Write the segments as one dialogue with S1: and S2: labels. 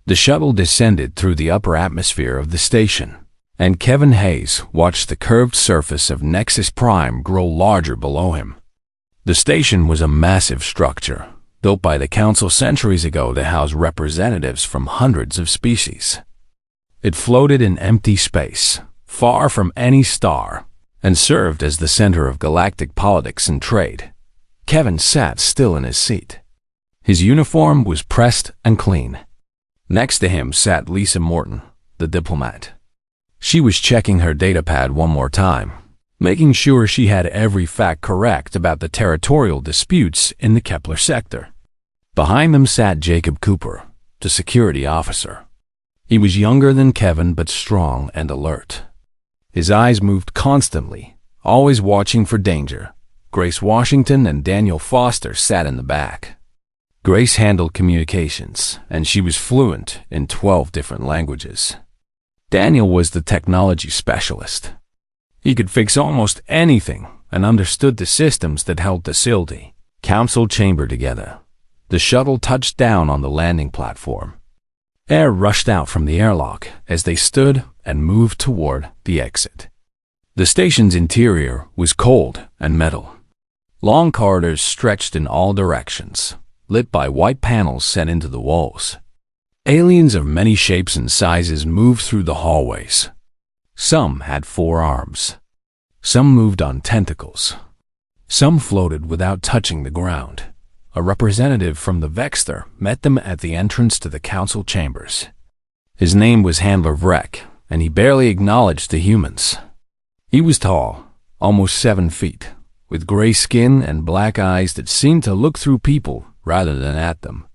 S1: The shuttle descended through the upper atmosphere of the station, and Kevin Hayes watched the curved surface of Nexus Prime grow larger below him. The station was a massive structure, built by the Council centuries ago to house representatives from hundreds of species. It floated in empty space, far from any star, and served as the center of galactic politics and trade. Kevin sat still in his seat. His uniform was pressed and clean. Next to him sat Lisa Morton, the diplomat. She was checking her datapad one more time, making sure she had every fact correct about the territorial disputes in the Kepler sector. Behind them sat Jacob Cooper, the security officer. He was younger than Kevin but strong and alert. His eyes moved constantly, always watching for danger. Grace Washington and Daniel Foster sat in the back. Grace handled communications, and she was fluent in 12 different languages. Daniel was the technology specialist. He could fix almost anything and understood the systems that held the facility, council chamber together. The shuttle touched down on the landing platform. Air rushed out from the airlock as they stood and moved toward the exit. The station's interior was cold and metal. Long corridors stretched in all directions, lit by white panels set into the walls. Aliens of many shapes and sizes moved through the hallways. Some had 4 arms. Some moved on tentacles. Some floated without touching the ground. A representative from the Vexter met them at the entrance to the council chambers. His name was Handler Vrek, and he barely acknowledged the humans. He was tall, almost 7 feet, with gray skin and black eyes that seemed to look through people rather than at them.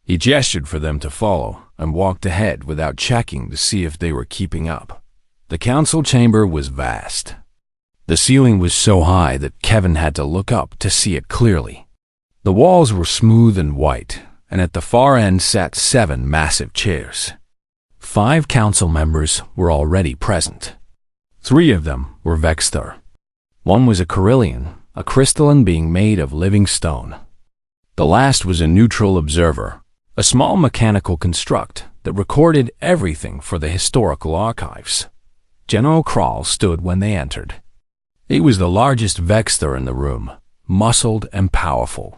S1: He gestured for them to follow and walked ahead without checking to see if they were keeping up. The council chamber was vast. The ceiling was so high that Kevin had to look up to see it clearly. The walls were smooth and white, and at the far end sat 7 massive chairs. 5 council members were already present. 3 of them were Vexter. One was a Carillion, a crystalline being made of living stone. The last was a neutral observer, a small mechanical construct that recorded everything for the historical archives. General Krall stood when they entered. He was the largest Vexter in the room, muscled and powerful.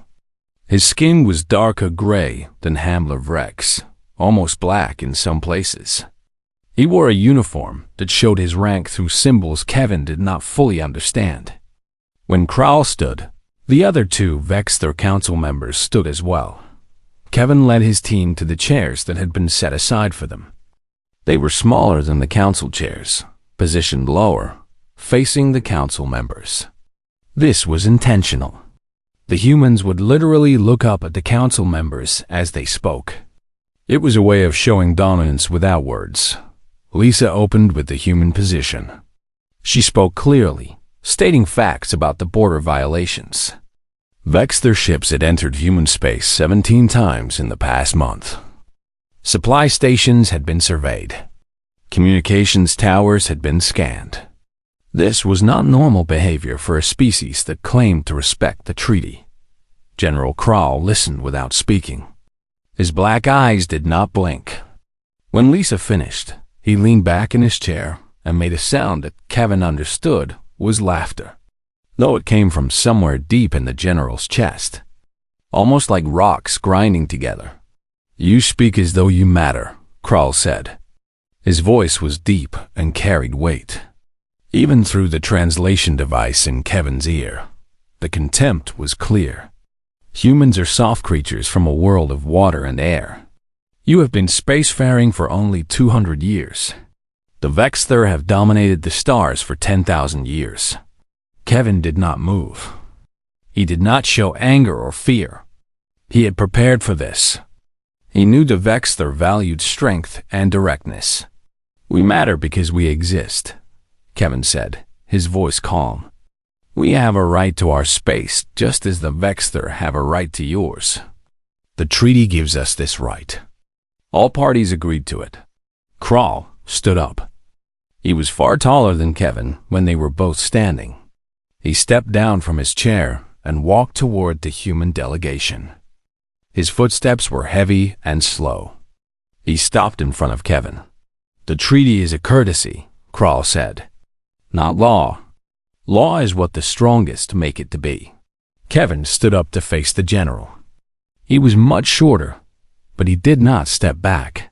S1: His skin was darker gray than Handler Vrek's, almost black in some places. He wore a uniform that showed his rank through symbols Kevin did not fully understand. When Krall stood, the other 2 Vexter council members stood as well. Kevin led his team to the chairs that had been set aside for them. They were smaller than the council chairs, positioned lower, facing the council members. This was intentional. The humans would literally look up at the council members as they spoke. It was a way of showing dominance without words. Lisa opened with the human position. She spoke clearly, stating facts about the border violations. Vexter ships had entered human space 17 times in the past month. Supply stations had been surveyed. Communications towers had been scanned. This was not normal behavior for a species that claimed to respect the treaty. General Krall listened without speaking. His black eyes did not blink. When Lisa finished, he leaned back in his chair and made a sound that Kevin understood was laughter, though it came from somewhere deep in the general's chest, almost like rocks grinding together. "You speak as though you matter," Krall said. His voice was deep and carried weight. Even through the translation device in Kevin's ear, the contempt was clear. Humans are soft creatures from a world of water and air. You have been spacefaring for only 200 years. The Vexter have dominated the stars for 10,000 years. Kevin did not move. He did not show anger or fear. He had prepared for this. He knew the Vexter valued strength and directness. "We matter because we exist," Kevin said, his voice calm. "We have a right to our space just as the Vexter have a right to yours. The treaty gives us this right." All parties agreed to it. Krall stood up. He was far taller than Kevin when they were both standing. He stepped down from his chair and walked toward the human delegation. His footsteps were heavy and slow. He stopped in front of Kevin. "The treaty is a courtesy," Kral said. "Not law. Law is what the strongest make it to be." Kevin stood up to face the general. He was much shorter, but he did not step back.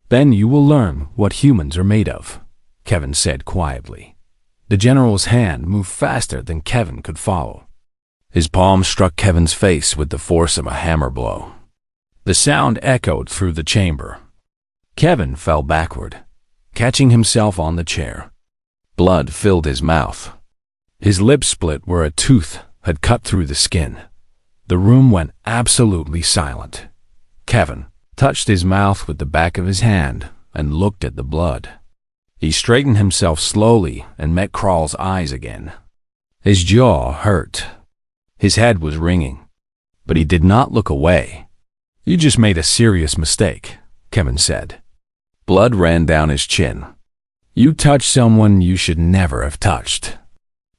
S1: "Then you will learn what humans are made of," Kevin said quietly. The general's hand moved faster than Kevin could follow. His palm struck Kevin's face with the force of a hammer blow. The sound echoed through the chamber. Kevin fell backward, catching himself on the chair. Blood filled his mouth. His lips split where a tooth had cut through the skin. The room went absolutely silent. Kevin touched his mouth with the back of his hand and looked at the blood. He straightened himself slowly and met Kral's eyes again. His jaw hurt. His head was ringing, but he did not look away. "You just made a serious mistake," Kevin said. Blood ran down his chin. "You touched someone you should never have touched.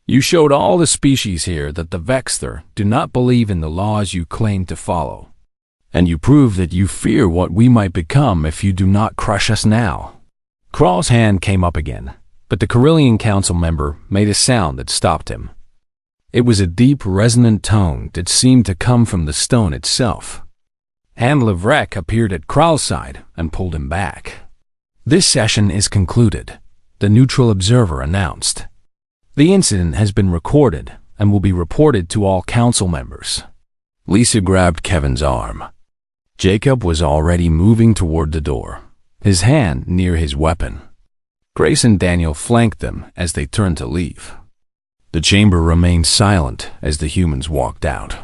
S1: You showed all the species here that the Vexter do not believe in the laws you claim to follow. And you prove that you fear what we might become if you do not crush us now." Kral's hand came up again, but the Carillion Council member made a sound that stopped him. It was a deep, resonant tone that seemed to come from the stone itself. Hand Levrek appeared at Kral's side and pulled him back. "This session is concluded," the neutral observer announced. "The incident has been recorded and will be reported to all council members." Lisa grabbed Kevin's arm. Jacob was already moving toward the door, his hand near his weapon. Grace and Daniel flanked them as they turned to leave. The chamber remained silent as the humans walked out.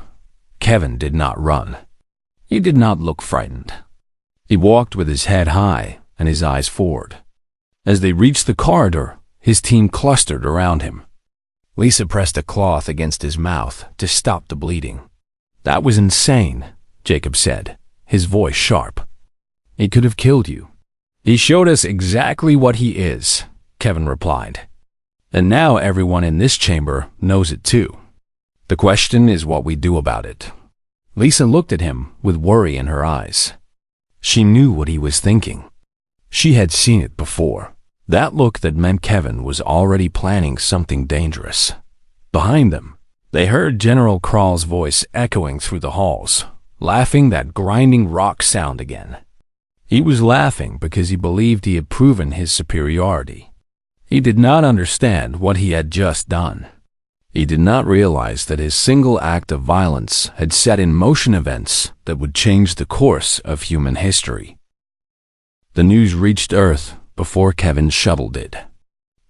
S1: Kevin did not run. He did not look frightened. He walked with his head high and his eyes forward. As they reached the corridor, his team clustered around him. Lisa pressed a cloth against his mouth to stop the bleeding. "That was insane," Jacob said, his voice sharp. "He could have killed you." "He showed us exactly what he is," Kevin replied. "And now everyone in this chamber knows it too. The question is what we do about it." Lisa looked at him with worry in her eyes. She knew what he was thinking. She had seen it before. That look that meant Kevin was already planning something dangerous. Behind them, they heard General Kral's voice echoing through the halls, laughing that grinding rock sound again. He was laughing because he believed he had proven his superiority. He did not understand what he had just done. He did not realize that his single act of violence had set in motion events that would change the course of human history. The news reached Earth before Kevin's shuttle did.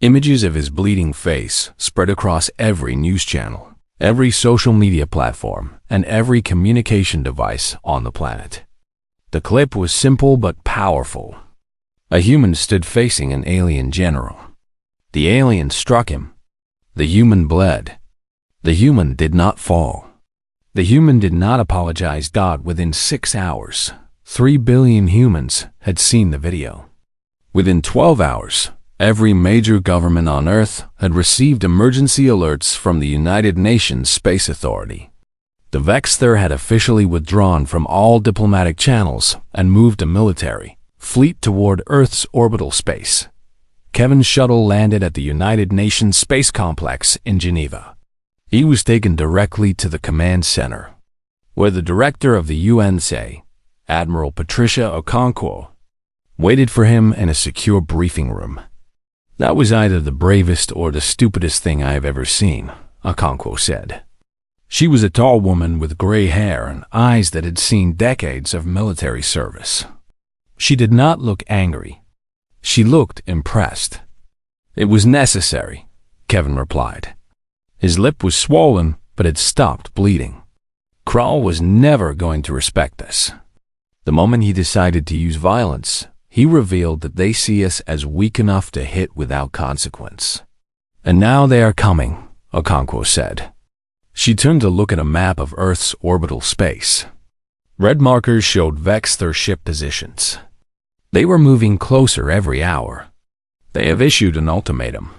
S1: Images of his bleeding face spread across every news channel, every social media platform, and every communication device on the planet. The clip was simple but powerful. A human stood facing an alien general. The alien struck him. The human bled. The human did not fall. The human did not apologize. Within 6 hours, 3 billion humans had seen the video. Within 12 hours, every major government on Earth had received emergency alerts from the United Nations Space Authority. The Vexter had officially withdrawn from all diplomatic channels and moved a military fleet toward Earth's orbital space. Kevin's shuttle landed at the United Nations Space Complex in Geneva. He was taken directly to the command center, where the director of the UNSA, Admiral Patricia Okonkwo, waited for him in a secure briefing room. "That was either the bravest or the stupidest thing I have ever seen," Okonkwo said. She was a tall woman with gray hair and eyes that had seen decades of military service. She did not look angry. She looked impressed. "It was necessary," Kevin replied. His lip was swollen, but had stopped bleeding. Kral was never going to respect this. The moment he decided to use violence, he revealed that they see us as weak enough to hit without consequence. "And now they are coming," Okonkwo said. She turned to look at a map of Earth's orbital space. Red markers showed Vexter ship positions. They were moving closer every hour. They have issued an ultimatum.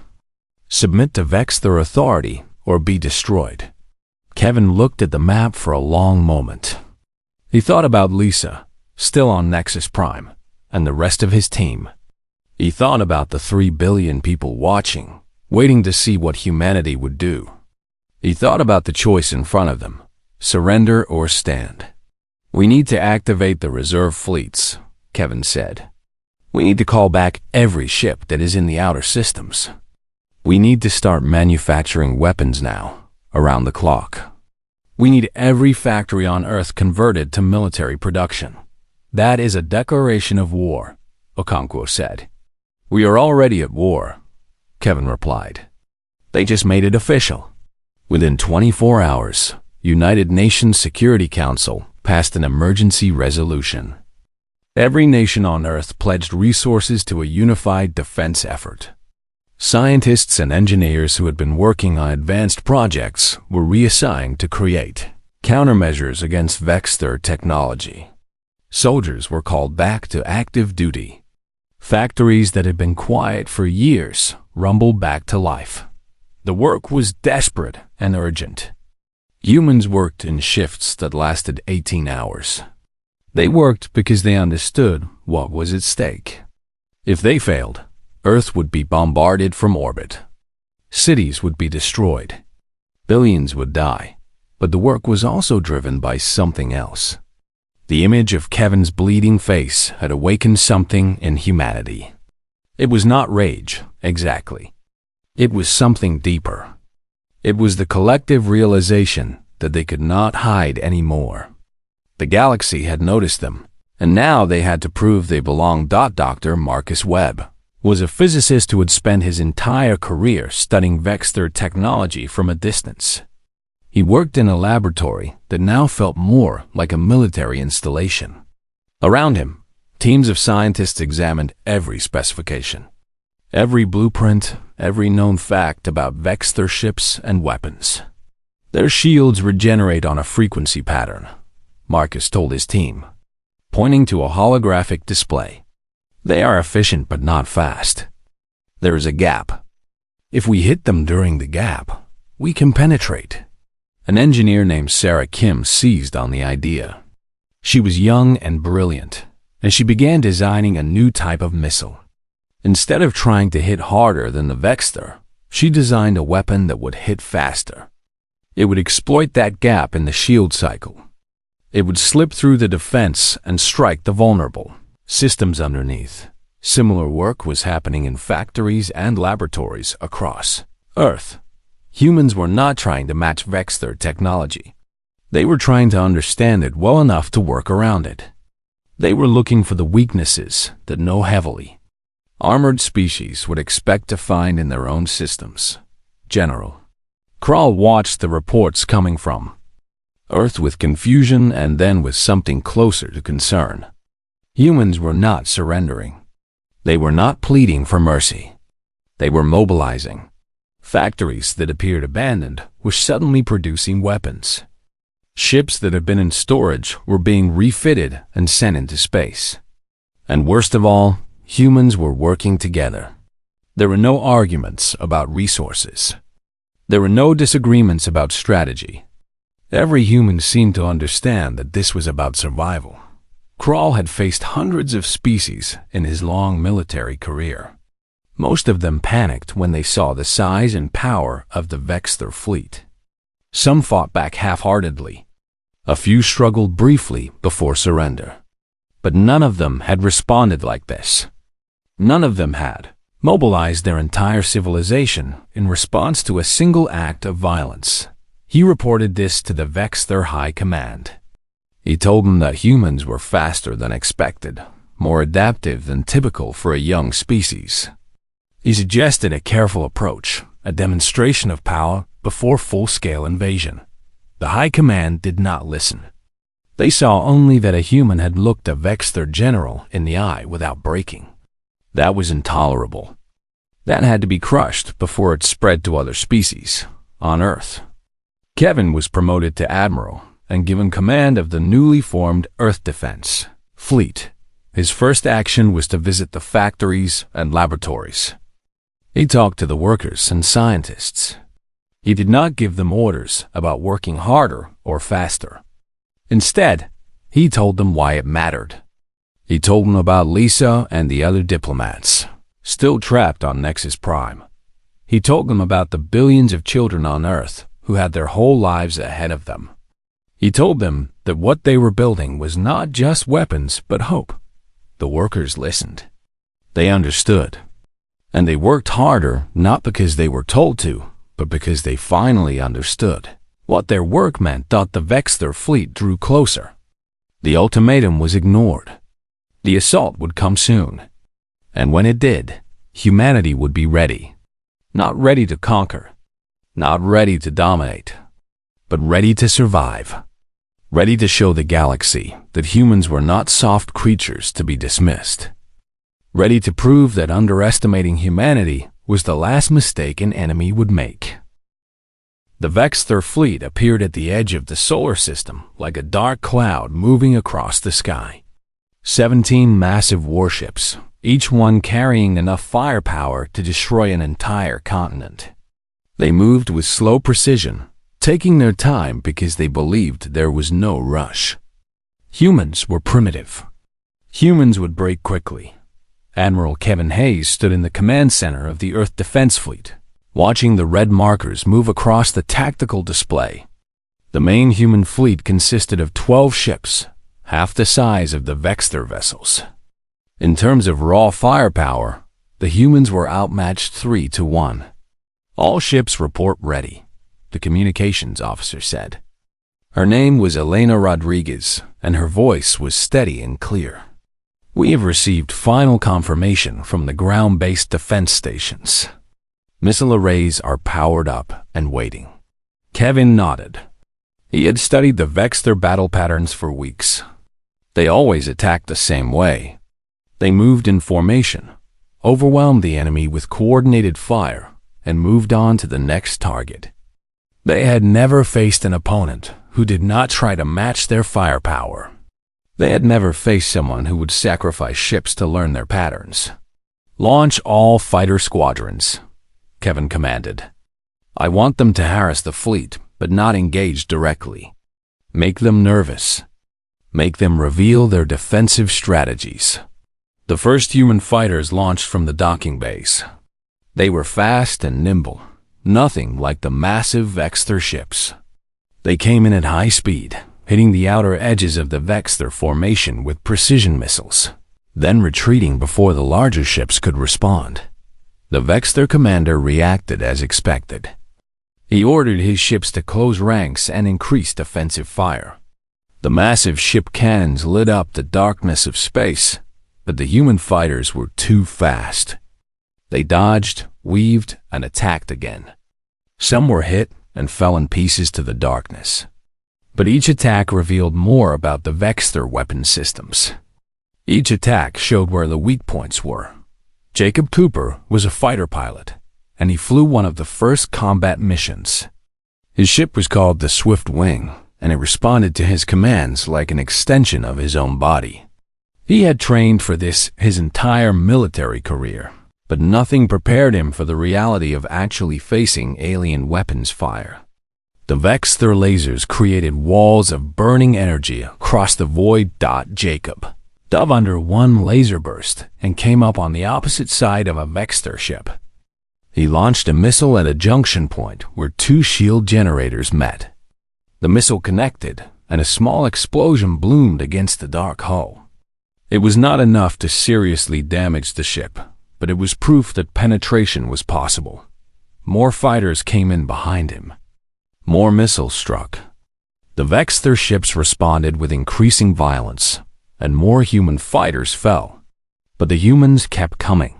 S1: Submit to Vexter authority or be destroyed. Kevin looked at the map for a long moment. He thought about Lisa, still on Nexus Prime, and the rest of his team. He thought about the 3 billion people watching, waiting to see what humanity would do. He thought about the choice in front of them, surrender or stand. "We need to activate the reserve fleets," Kevin said. "We need to call back every ship that is in the outer systems. We need to start manufacturing weapons now, around the clock. We need every factory on Earth converted to military production." "That is a declaration of war," Okonkwo said. "We are already at war," Kevin replied. "They just made it official." Within 24 hours, United Nations Security Council passed an emergency resolution. Every nation on Earth pledged resources to a unified defense effort. Scientists and engineers who had been working on advanced projects were reassigned to create countermeasures against Vexter technology. Soldiers were called back to active duty. Factories that had been quiet for years rumbled back to life. The work was desperate and urgent. Humans worked in shifts that lasted 18 hours. They worked because they understood what was at stake. If they failed, Earth would be bombarded from orbit. Cities would be destroyed. Billions would die. But the work was also driven by something else. The image of Kevin's bleeding face had awakened something in humanity. It was not rage, exactly. It was something deeper. It was the collective realization that they could not hide anymore. The galaxy had noticed them, and now they had to prove they belonged. Dr. Marcus Webb was a physicist who had spent his entire career studying Vexter technology from a distance. He worked in a laboratory that now felt more like a military installation. Around him, teams of scientists examined every specification, every blueprint, every known fact about Vexter ships and weapons. "Their shields regenerate on a frequency pattern," Marcus told his team, pointing to a holographic display. "They are efficient but not fast. There is a gap. If we hit them during the gap, we can penetrate." An engineer named Sarah Kim seized on the idea. She was young and brilliant, and she began designing a new type of missile. Instead of trying to hit harder than the Vexter, she designed a weapon that would hit faster. It would exploit that gap in the shield cycle. It would slip through the defense and strike the vulnerable systems underneath. Similar work was happening in factories and laboratories across Earth. Humans were not trying to match Vexter technology. They were trying to understand it well enough to work around it. They were looking for the weaknesses that no heavily armored species would expect to find in their own systems. General Kral watched the reports coming from Earth with confusion and then with something closer to concern. Humans were not surrendering. They were not pleading for mercy. They were mobilizing. Factories that appeared abandoned were suddenly producing weapons. Ships that had been in storage were being refitted and sent into space. And worst of all, humans were working together. There were no arguments about resources. There were no disagreements about strategy. Every human seemed to understand that this was about survival. Kral had faced hundreds of species in his long military career. Most of them panicked when they saw the size and power of the Vexter fleet. Some fought back half-heartedly. A few struggled briefly before surrender. But none of them had responded like this. None of them had mobilized their entire civilization in response to a single act of violence. He reported this to the Vexter High Command. He told them that humans were faster than expected, more adaptive than typical for a young species. He suggested a careful approach, a demonstration of power before full-scale invasion. The High Command did not listen. They saw only that a human had looked a Vexter general in the eye without breaking. That was intolerable. That had to be crushed before it spread to other species on Earth. Kevin was promoted to Admiral and given command of the newly formed Earth Defense Fleet. His first action was to visit the factories and laboratories. He talked to the workers and scientists. He did not give them orders about working harder or faster. Instead, he told them why it mattered. He told them about Lisa and the other diplomats, still trapped on Nexus Prime. He told them about the billions of children on Earth who had their whole lives ahead of them. He told them that what they were building was not just weapons, but hope. The workers listened. They understood. And they worked harder, not because they were told to, but because they finally understood. What their work meant thought the Vexter fleet drew closer. The ultimatum was ignored. The assault would come soon. And when it did, humanity would be ready. Not ready to conquer. Not ready to dominate. But ready to survive. Ready to show the galaxy that humans were not soft creatures to be dismissed. Ready to prove that underestimating humanity was the last mistake an enemy would make. The Vexter fleet appeared at the edge of the solar system like a dark cloud moving across the sky. 17 massive warships, each one carrying enough firepower to destroy an entire continent. They moved with slow precision, taking their time because they believed there was no rush. Humans were primitive. Humans would break quickly. Admiral Kevin Hayes stood in the command center of the Earth Defense Fleet, watching the red markers move across the tactical display. The main human fleet consisted of 12 ships, half the size of the Vexter vessels. In terms of raw firepower, the humans were outmatched 3-1. All ships report ready, the communications officer said. Her name was Elena Rodriguez, and her voice was steady and clear. We have received final confirmation from the ground-based defense stations. Missile arrays are powered up and waiting. Kevin nodded. He had studied the Vexter battle patterns for weeks. They always attacked the same way. They moved in formation, overwhelmed the enemy with coordinated fire, and moved on to the next target. They had never faced an opponent who did not try to match their firepower. They had never faced someone who would sacrifice ships to learn their patterns. Launch all fighter squadrons, Kevin commanded. I want them to harass the fleet, but not engage directly. Make them nervous. Make them reveal their defensive strategies. The first human fighters launched from the docking base. They were fast and nimble, nothing like the massive Vexter ships. They came in at high speed, hitting the outer edges of the Vexter formation with precision missiles, then retreating before the larger ships could respond. The Vexter commander reacted as expected. He ordered his ships to close ranks and increase defensive fire. The massive ship cannons lit up the darkness of space, but the human fighters were too fast. They dodged, weaved, and attacked again. Some were hit and fell in pieces to the darkness. But each attack revealed more about the Vexter weapon systems. Each attack showed where the weak points were. Jacob Cooper was a fighter pilot, and he flew one of the first combat missions. His ship was called the Swift Wing, and it responded to his commands like an extension of his own body. He had trained for this his entire military career, but nothing prepared him for the reality of actually facing alien weapons fire. The Vexter lasers created walls of burning energy across the void. Jacob dove under one laser burst and came up on the opposite side of a Vexter ship. He launched a missile at a junction point where two shield generators met. The missile connected, and a small explosion bloomed against the dark hull. It was not enough to seriously damage the ship, but it was proof that penetration was possible. More fighters came in behind him. More missiles struck. The Vexter ships responded with increasing violence, and more human fighters fell. But the humans kept coming.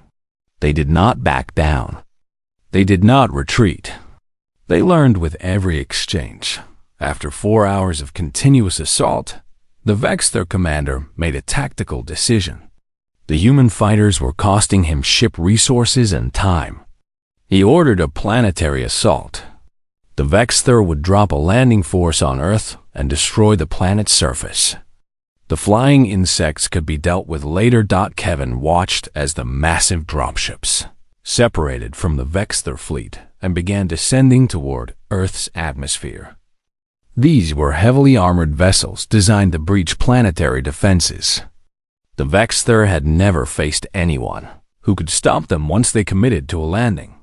S1: They did not back down. They did not retreat. They learned with every exchange. After 4 hours of continuous assault, the Vexter commander made a tactical decision. The human fighters were costing him ship resources and time. He ordered a planetary assault. The Vexter would drop a landing force on Earth and destroy the planet's surface. The flying insects could be dealt with later. Kevin watched as the massive dropships separated from the Vexter fleet and began descending toward Earth's atmosphere. These were heavily armored vessels designed to breach planetary defenses. The Vexter had never faced anyone who could stop them once they committed to a landing.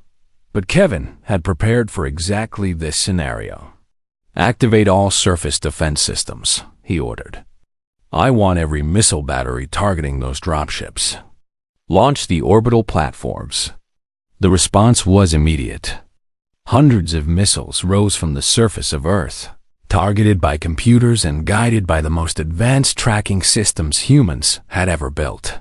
S1: But Kevin had prepared for exactly this scenario. "Activate all surface defense systems," he ordered. "I want every missile battery targeting those dropships. Launch the orbital platforms." The response was immediate. Hundreds of missiles rose from the surface of Earth, targeted by computers and guided by the most advanced tracking systems humans had ever built.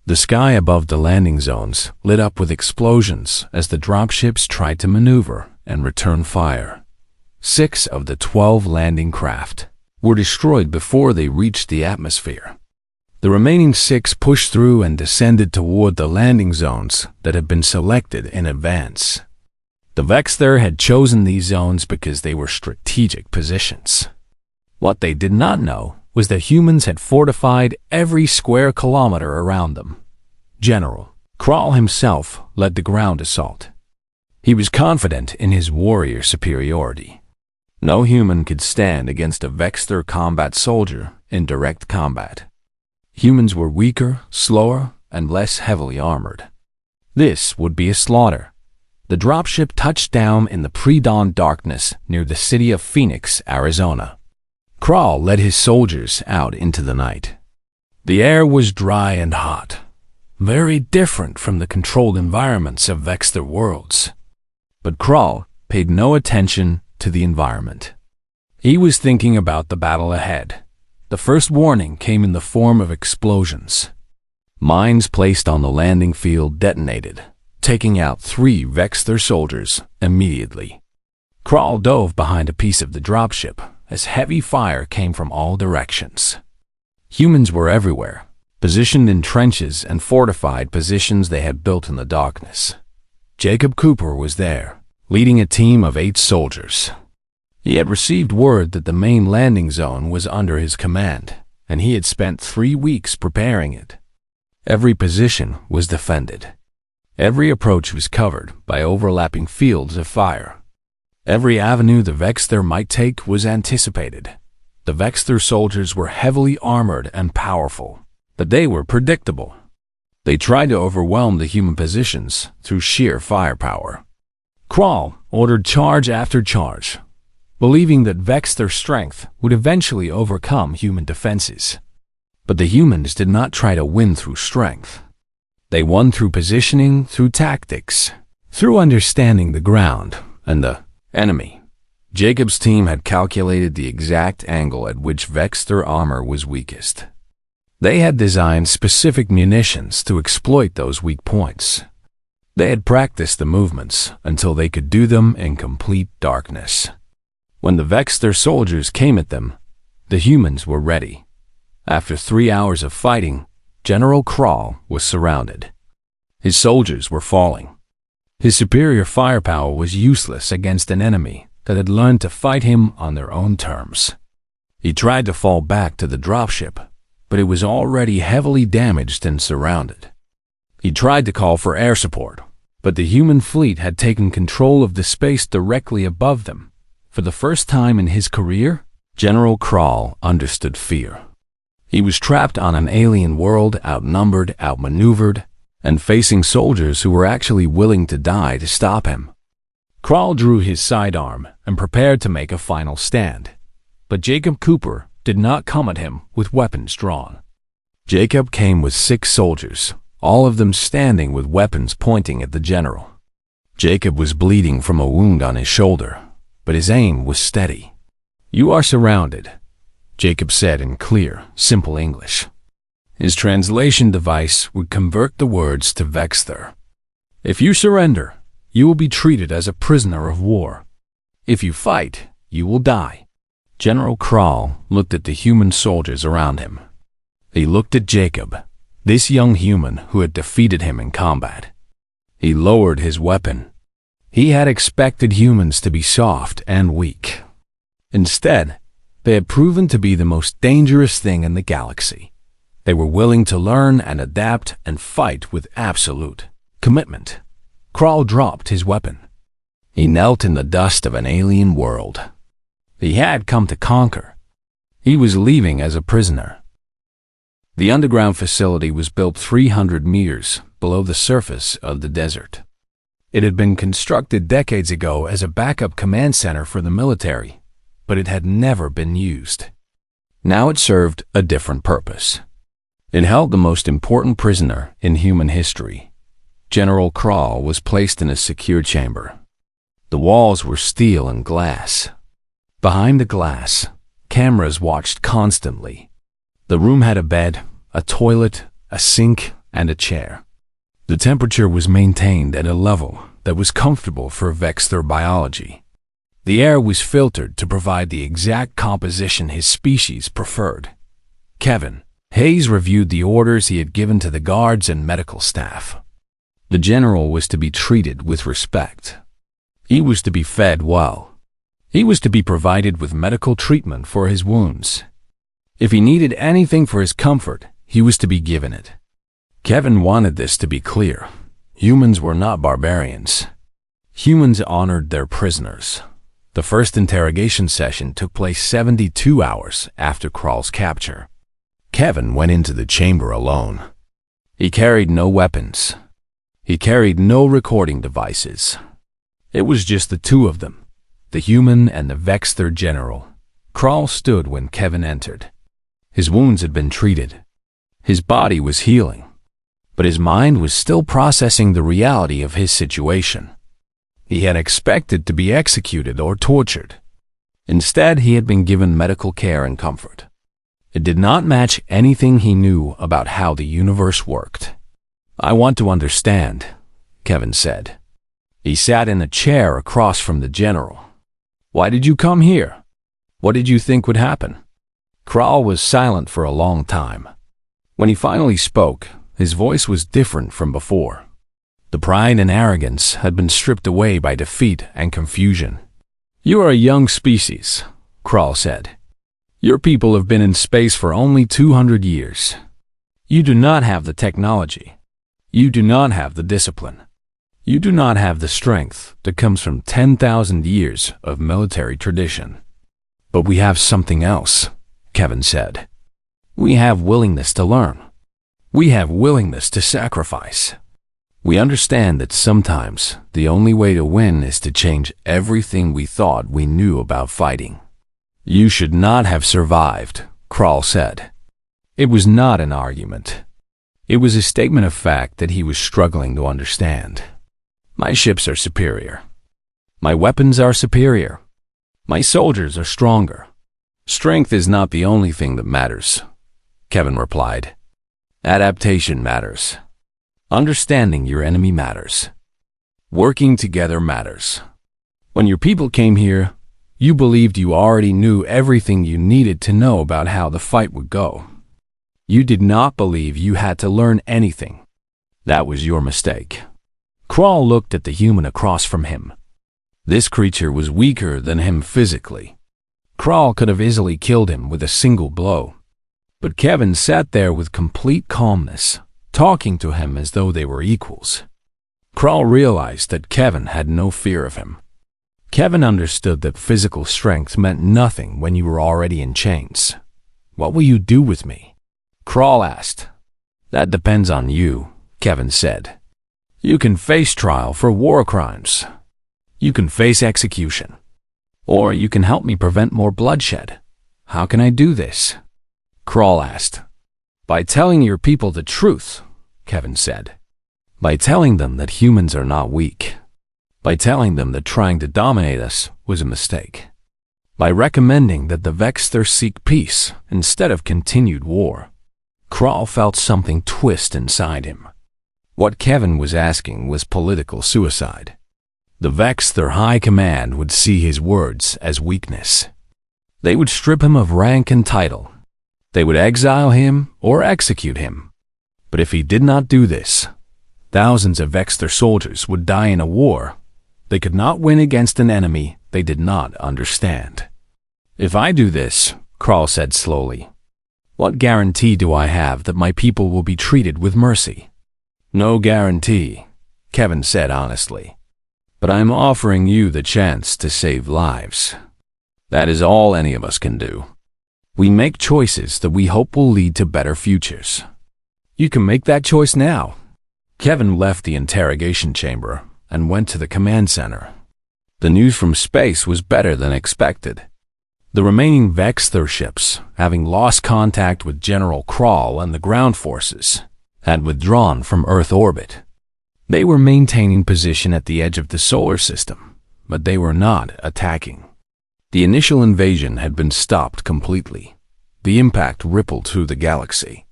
S1: The sky above the landing zones lit up with explosions as the dropships tried to maneuver and return fire. 6 of the 12 landing craft were destroyed before they reached the atmosphere. The remaining 6 pushed through and descended toward the landing zones that had been selected in advance. The Vexter had chosen these zones because they were strategic positions. What they did not know was that humans had fortified every square kilometer around them. General Krall himself led the ground assault. He was confident in his warrior superiority. No human could stand against a Vexter combat soldier in direct combat. Humans were weaker, slower, and less heavily armored. This would be a slaughter. The dropship touched down in the pre-dawn darkness near the city of Phoenix, Arizona. Krall led his soldiers out into the night. The air was dry and hot, very different from the controlled environments of Vexter worlds. But Krall paid no attention to the environment. He was thinking about the battle ahead. The first warning came in the form of explosions. Mines placed on the landing field detonated, taking out 3 Vexter soldiers immediately. Krall dove behind a piece of the dropship as heavy fire came from all directions. Humans were everywhere, positioned in trenches and fortified positions they had built in the darkness. Jacob Cooper was there, leading a team of 8 soldiers. He had received word that the main landing zone was under his command, and he had spent 3 weeks preparing it. Every position was defended. Every approach was covered by overlapping fields of fire. Every avenue the Vexter might take was anticipated. The Vexter soldiers were heavily armored and powerful, but they were predictable. They tried to overwhelm the human positions through sheer firepower. Krall ordered charge after charge, believing that Vexter strength would eventually overcome human defenses. But the humans did not try to win through strength. They won through positioning, through tactics, through understanding the ground and the enemy. Jacob's team had calculated the exact angle at which Vexter armor was weakest. They had designed specific munitions to exploit those weak points. They had practiced the movements until they could do them in complete darkness. When the Vexter soldiers came at them, the humans were ready. After 3 hours of fighting, General Krall was surrounded. His soldiers were falling. His superior firepower was useless against an enemy that had learned to fight him on their own terms. He tried to fall back to the dropship, but it was already heavily damaged and surrounded. He tried to call for air support, but the human fleet had taken control of the space directly above them. For the first time in his career, General Krall understood fear. He was trapped on an alien world, outnumbered, outmaneuvered, and facing soldiers who were actually willing to die to stop him. Krall drew his sidearm and prepared to make a final stand. But Jacob Cooper did not come at him with weapons drawn. Jacob came with 6 soldiers, all of them standing with weapons pointing at the general. Jacob was bleeding from a wound on his shoulder, but his aim was steady. "You are surrounded," Jacob said in clear, simple English. His translation device would convert the words to Vexter. "If you surrender, you will be treated as a prisoner of war. If you fight, you will die." General Krall looked at the human soldiers around him. He looked at Jacob, this young human who had defeated him in combat. He lowered his weapon. He had expected humans to be soft and weak. Instead, they had proven to be the most dangerous thing in the galaxy. They were willing to learn and adapt and fight with absolute commitment. Krall dropped his weapon. He knelt in the dust of an alien world. He had come to conquer. He was leaving as a prisoner. The underground facility was built 300 meters below the surface of the desert. It had been constructed decades ago as a backup command center for the military, but it had never been used. Now it served a different purpose. It held the most important prisoner in human history. General Krall was placed in a secure chamber. The walls were steel and glass. Behind the glass, cameras watched constantly. The room had a bed, a toilet, a sink, and a chair. The temperature was maintained at a level that was comfortable for Vexter biology. The air was filtered to provide the exact composition his species preferred. Kevin Hayes reviewed the orders he had given to the guards and medical staff. The general was to be treated with respect. He was to be fed well. He was to be provided with medical treatment for his wounds. If he needed anything for his comfort, he was to be given it. Kevin wanted this to be clear. Humans were not barbarians. Humans honored their prisoners. The first interrogation session took place 72 hours after Krall's capture. Kevin went into the chamber alone. He carried no weapons. He carried no recording devices. It was just the two of them, the human and the Vexter general. Krall stood when Kevin entered. His wounds had been treated. His body was healing, but his mind was still processing the reality of his situation. He had expected to be executed or tortured. Instead, he had been given medical care and comfort. It did not match anything he knew about how the universe worked. "I want to understand," Kevin said. He sat in a chair across from the general. "Why did you come here? What did you think would happen?" Krall was silent for a long time. When he finally spoke, his voice was different from before. The pride and arrogance had been stripped away by defeat and confusion. "You are a young species," Krall said. "Your people have been in space for only 200 years. You do not have the technology. You do not have the discipline. You do not have the strength that comes from 10,000 years of military tradition. But we have something else," Kevin said. "We have willingness to learn. We have willingness to sacrifice. We understand that sometimes the only way to win is to change everything we thought we knew about fighting." "You should not have survived," Krall said. It was not an argument. It was a statement of fact that he was struggling to understand. "My ships are superior. My weapons are superior. My soldiers are stronger. Strength is not the only thing that matters," Kevin replied. "Adaptation matters. Understanding your enemy matters. Working together matters. When your people came here, you believed you already knew everything you needed to know about how the fight would go. You did not believe you had to learn anything. That was your mistake." Krall looked at the human across from him. This creature was weaker than him physically. Krall could have easily killed him with a single blow. But Kevin sat there with complete calmness, talking to him as though they were equals. Krall realized that Kevin had no fear of him. Kevin understood that physical strength meant nothing when you were already in chains. "What will you do with me?" Krall asked. "That depends on you," Kevin said. "You can face trial for war crimes. You can face execution. Or you can help me prevent more bloodshed. How can I do this?" Krall asked. "By telling your people the truth," Kevin said. "By telling them that humans are not weak. By telling them that trying to dominate us was a mistake. By recommending that the Vexter seek peace instead of continued war." Krall felt something twist inside him. What Kevin was asking was political suicide. The Vexter High Command would see his words as weakness. They would strip him of rank and title. They would exile him or execute him. But if he did not do this, thousands of Vexter soldiers would die in a war they could not win against an enemy they did not understand. "If I do this," Krall said slowly, "what guarantee do I have that my people will be treated with mercy?" "No guarantee," Kevin said honestly. "But I'm offering you the chance to save lives. That is all any of us can do." We make choices that we hope will lead to better futures. You can make that choice now. Kevin left the interrogation chamber and went to the command center. The news from space was better than expected. The remaining Vexthur ships, having lost contact with General Krall and the ground forces, had withdrawn from Earth orbit. They were maintaining position at the edge of the solar system, but they were not attacking. The initial invasion had been stopped completely. The impact rippled through the galaxy.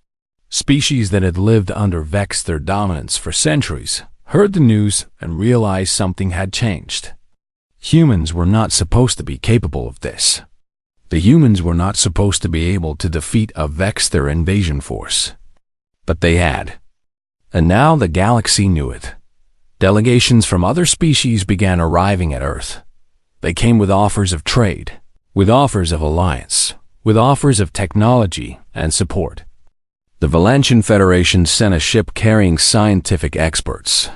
S1: Species that had lived under Vexthur dominance for centuries heard the news and realized something had changed. Humans were not supposed to be capable of this. The humans were not supposed to be able to defeat a Vexthur invasion force. But they had. And now the galaxy knew it. Delegations from other species began arriving at Earth. They came with offers of trade, with offers of alliance, with offers of technology and support. The Valantian Federation sent a ship carrying scientific experts.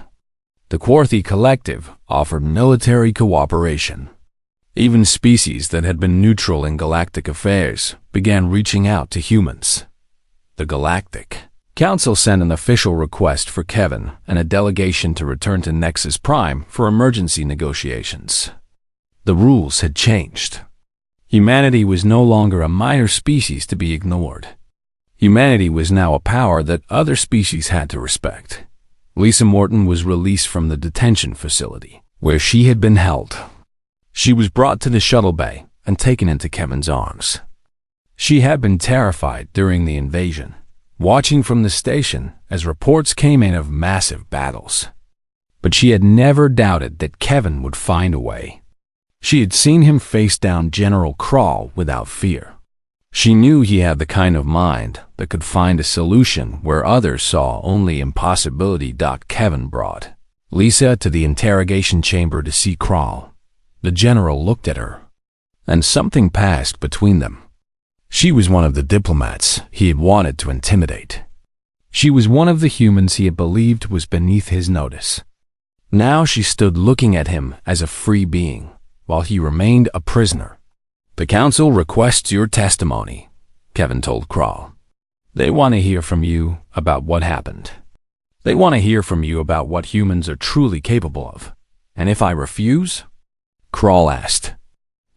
S1: The Quarthy Collective offered military cooperation. Even species that had been neutral in galactic affairs began reaching out to humans. The Galactic Council sent an official request for Kevin and a delegation to return to Nexus Prime for emergency negotiations. The rules had changed. Humanity was no longer a minor species to be ignored. Humanity was now a power that other species had to respect. Lisa Morton was released from the detention facility, where she had been held. She was brought to the shuttle bay and taken into Kevin's arms. She had been terrified during the invasion, watching from the station as reports came in of massive battles. But she had never doubted that Kevin would find a way. She had seen him face down General Krall without fear. She knew he had the kind of mind that could find a solution where others saw only impossibility. Kevin brought Lisa to the interrogation chamber to see Krall. The general looked at her, and something passed between them. She was one of the diplomats he had wanted to intimidate. She was one of the humans he had believed was beneath his notice. Now she stood looking at him as a free being, while he remained a prisoner. The council requests your testimony, Kevin told Krall. They want to hear from you about what happened. They want to hear from you about what humans are truly capable of. And if I refuse? Krall asked.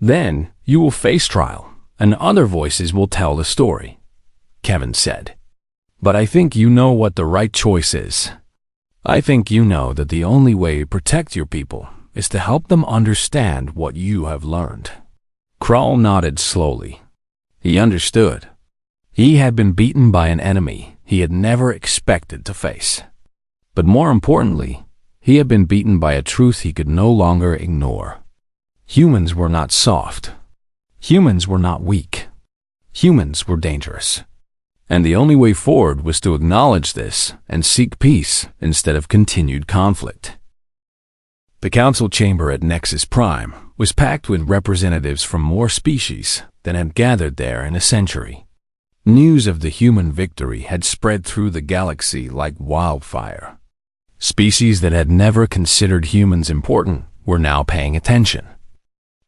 S1: Then you will face trial, and other voices will tell the story, Kevin said. But I think you know what the right choice is. I think you know that the only way to protect your people is to help them understand what you have learned. Krall nodded slowly. He understood. He had been beaten by an enemy he had never expected to face. But more importantly, he had been beaten by a truth he could no longer ignore. Humans were not soft. Humans were not weak. Humans were dangerous. And the only way forward was to acknowledge this and seek peace instead of continued conflict. The council chamber at Nexus Prime was packed with representatives from more species than had gathered there in a century. News of the human victory had spread through the galaxy like wildfire. Species that had never considered humans important were now paying attention.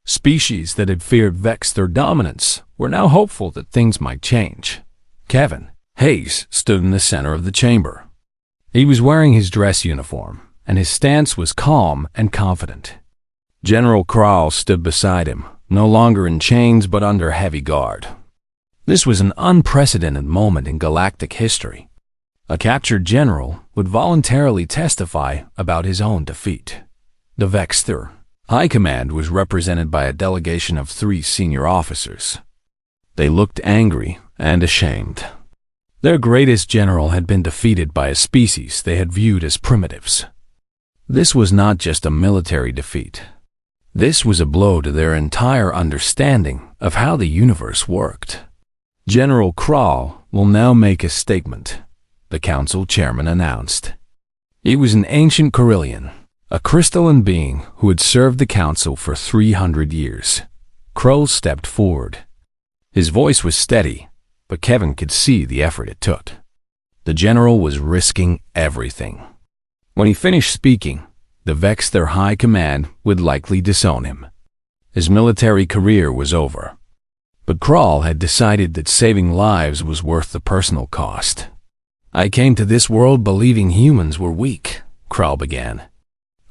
S1: Species that had feared Vexthur dominance were now hopeful that things might change. Kevin Hayes stood in the center of the chamber. He was wearing his dress uniform, and his stance was calm and confident. General Krall stood beside him, no longer in chains but under heavy guard. This was an unprecedented moment in galactic history. A captured general would voluntarily testify about his own defeat. The Vexthur High Command was represented by a delegation of 3 senior officers. They looked angry and ashamed. Their greatest general had been defeated by a species they had viewed as primitives. This was not just a military defeat. This was a blow to their entire understanding of how the universe worked. General Krall will now make a statement, the council chairman announced. He was an ancient Corellian, a crystalline being who had served the council for 300 years. Krall stepped forward. His voice was steady, but Kevin could see the effort it took. The general was risking everything. When he finished speaking, the Vexthur High Command would likely disown him. His military career was over. But Kral had decided that saving lives was worth the personal cost. "I came to this world believing humans were weak," Kral began.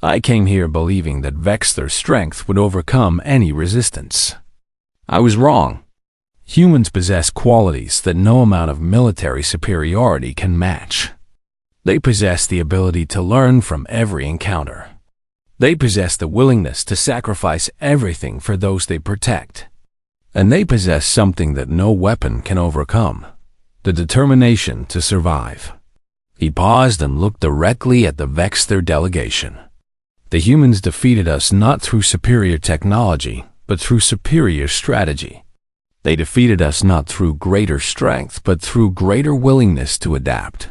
S1: "I came here believing that Vexther's strength would overcome any resistance. I was wrong. Humans possess qualities that no amount of military superiority can match. They possess the ability to learn from every encounter. They possess the willingness to sacrifice everything for those they protect. And they possess something that no weapon can overcome: the determination to survive." He paused and looked directly at the Vexther delegation. "The humans defeated us not through superior technology, but through superior strategy. They defeated us not through greater strength, but through greater willingness to adapt.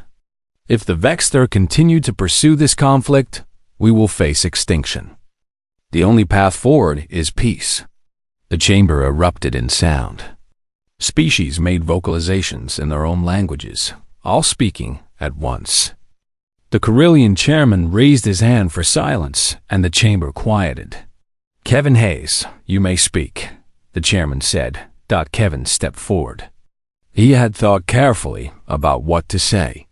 S1: If the Vexther continue to pursue this conflict, we will face extinction. The only path forward is peace." The chamber erupted in sound. Species made vocalizations in their own languages, all speaking at once. The Carillion chairman raised his hand for silence, and the chamber quieted. "Kevin Hayes, you may speak," the chairman said. Kevin stepped forward. He had thought carefully about what to say.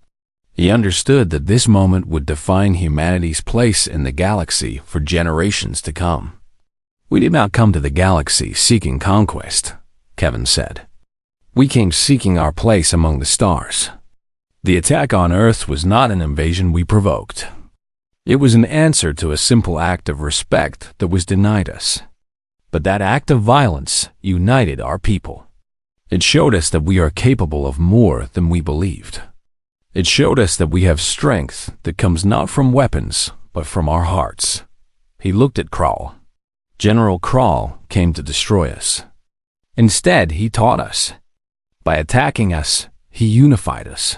S1: He understood that this moment would define humanity's place in the galaxy for generations to come. "We did not come to the galaxy seeking conquest," Kevin said. "We came seeking our place among the stars. The attack on Earth was not an invasion we provoked. It was an answer to a simple act of respect that was denied us. But that act of violence united our people. It showed us that we are capable of more than we believed. It showed us that we have strength that comes not from weapons, but from our hearts." He looked at Kral. General Kral came to destroy us. Instead, he taught us. By attacking us, he unified us.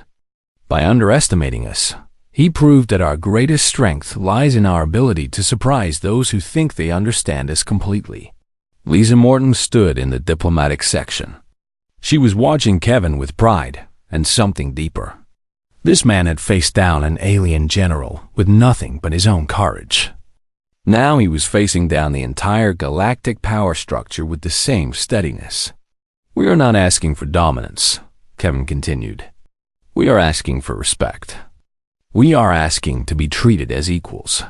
S1: By underestimating us, he proved that our greatest strength lies in our ability to surprise those who think they understand us completely. Lisa Morton stood in the diplomatic section. She was watching Kevin with pride and something deeper. This man had faced down an alien general with nothing but his own courage. Now he was facing down the entire galactic power structure with the same steadiness. "We are not asking for dominance," Kevin continued. "We are asking for respect. We are asking to be treated as equals.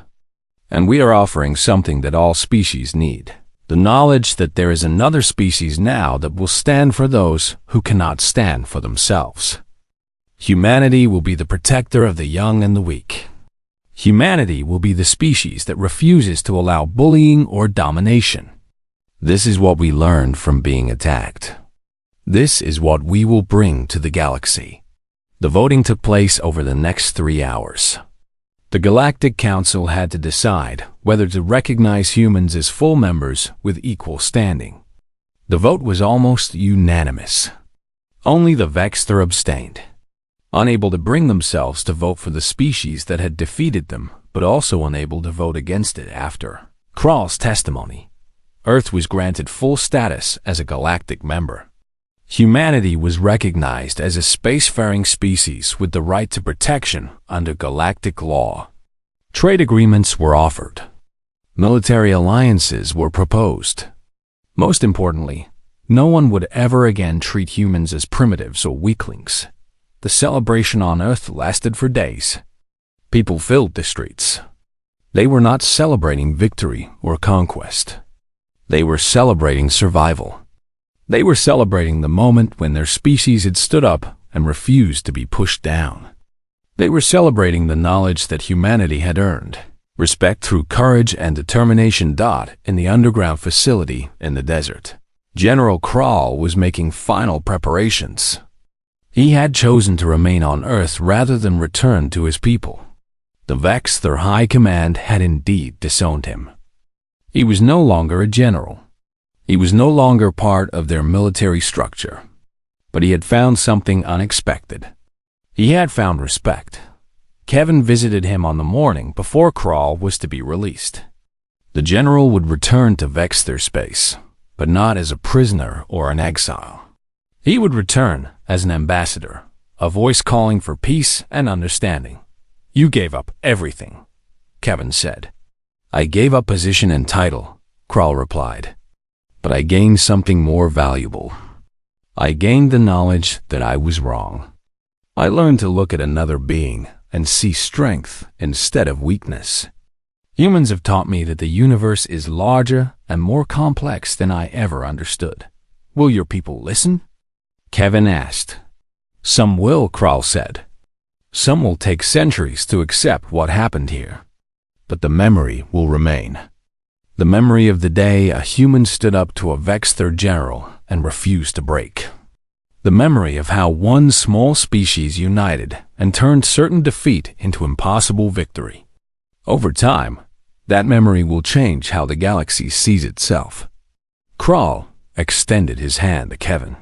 S1: And we are offering something that all species need: the knowledge that there is another species now that will stand for those who cannot stand for themselves. Humanity will be the protector of the young and the weak. Humanity will be the species that refuses to allow bullying or domination. This is what we learned from being attacked. This is what we will bring to the galaxy." The voting took place over the next 3 hours. The Galactic Council had to decide whether to recognize humans as full members with equal standing. The vote was almost unanimous. Only the Vexther abstained, unable to bring themselves to vote for the species that had defeated them, but also unable to vote against it after Kral's testimony. Earth was granted full status as a galactic member. Humanity was recognized as a spacefaring species with the right to protection under galactic law. Trade agreements were offered. Military alliances were proposed. Most importantly, no one would ever again treat humans as primitives or weaklings. The celebration on Earth lasted for days. People filled the streets. They were not celebrating victory or conquest. They were celebrating survival. They were celebrating the moment when their species had stood up and refused to be pushed down. They were celebrating the knowledge that humanity had earned respect through courage and determination. In the underground facility in the desert, General Kral was making final preparations. He had chosen to remain on Earth rather than return to his people. The Vexther High Command had indeed disowned him. He was no longer a general. He was no longer part of their military structure. But he had found something unexpected. He had found respect. Kevin visited him on the morning before Kral was to be released. The general would return to Vexther space, but not as a prisoner or an exile. He would return as an ambassador, a voice calling for peace and understanding. "You gave up everything," Kevin said. "I gave up position and title," Kral replied. "But I gained something more valuable: I gained the knowledge that I was wrong. I learned to look at another being and see strength instead of weakness. Humans have taught me that the universe is larger and more complex than I ever understood. Will your people listen? Kevin asked. Some will, Krall said. Some will take centuries to accept what happened here. But the memory will remain. The memory of the day a human stood up to a vexed their general and refused to break. The memory of how one small species united and turned certain defeat into impossible victory. Over time, that memory will change how the galaxy sees itself. Krall extended his hand to Kevin.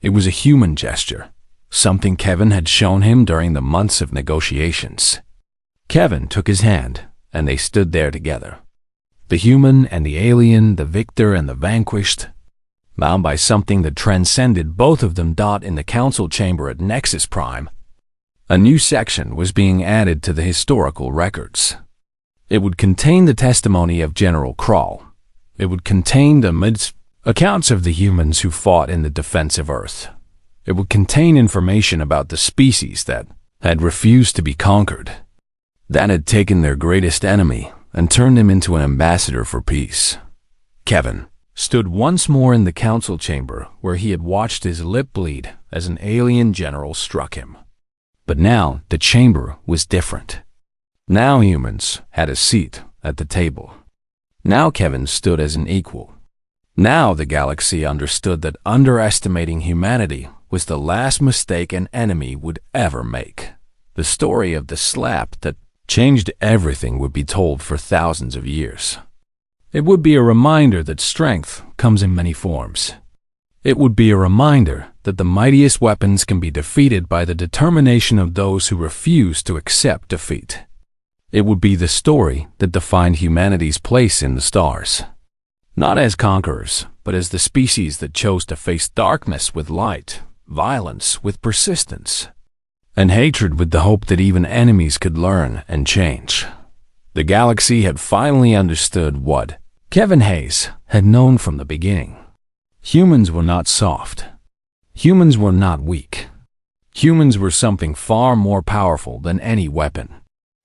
S1: It was a human gesture, something Kevin had shown him during the months of negotiations. Kevin took his hand, and they stood there together. The human and the alien, the victor and the vanquished, bound by something that transcended both of them. In the council chamber at Nexus Prime, a new section was being added to the historical records. It would contain the testimony of General Krall. It would contain the accounts of the humans who fought in the defense of Earth. It would contain information about the species that had refused to be conquered, that had taken their greatest enemy and turned him into an ambassador for peace. Kevin stood once more in the council chamber where he had watched his lip bleed as an alien general struck him. But now the chamber was different. Now humans had a seat at the table. Now Kevin stood as an equal. Now the galaxy understood that underestimating humanity was the last mistake an enemy would ever make. The story of the slap that changed everything would be told for thousands of years. It would be a reminder that strength comes in many forms. It would be a reminder that the mightiest weapons can be defeated by the determination of those who refuse to accept defeat. It would be the story that defined humanity's place in the stars. Not as conquerors, but as the species that chose to face darkness with light, violence with persistence, and hatred with the hope that even enemies could learn and change. The galaxy had finally understood what Kevin Hayes had known from the beginning. Humans were not soft. Humans were not weak. Humans were something far more powerful than any weapon.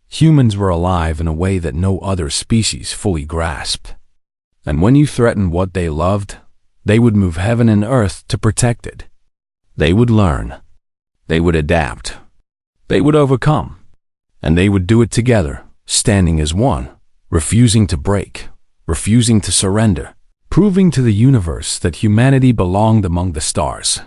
S1: Humans were alive in a way that no other species fully grasped. And when you threatened what they loved, they would move heaven and earth to protect it. They would learn. They would adapt. They would overcome. And they would do it together, standing as one, refusing to break, refusing to surrender, proving to the universe that humanity belonged among the stars.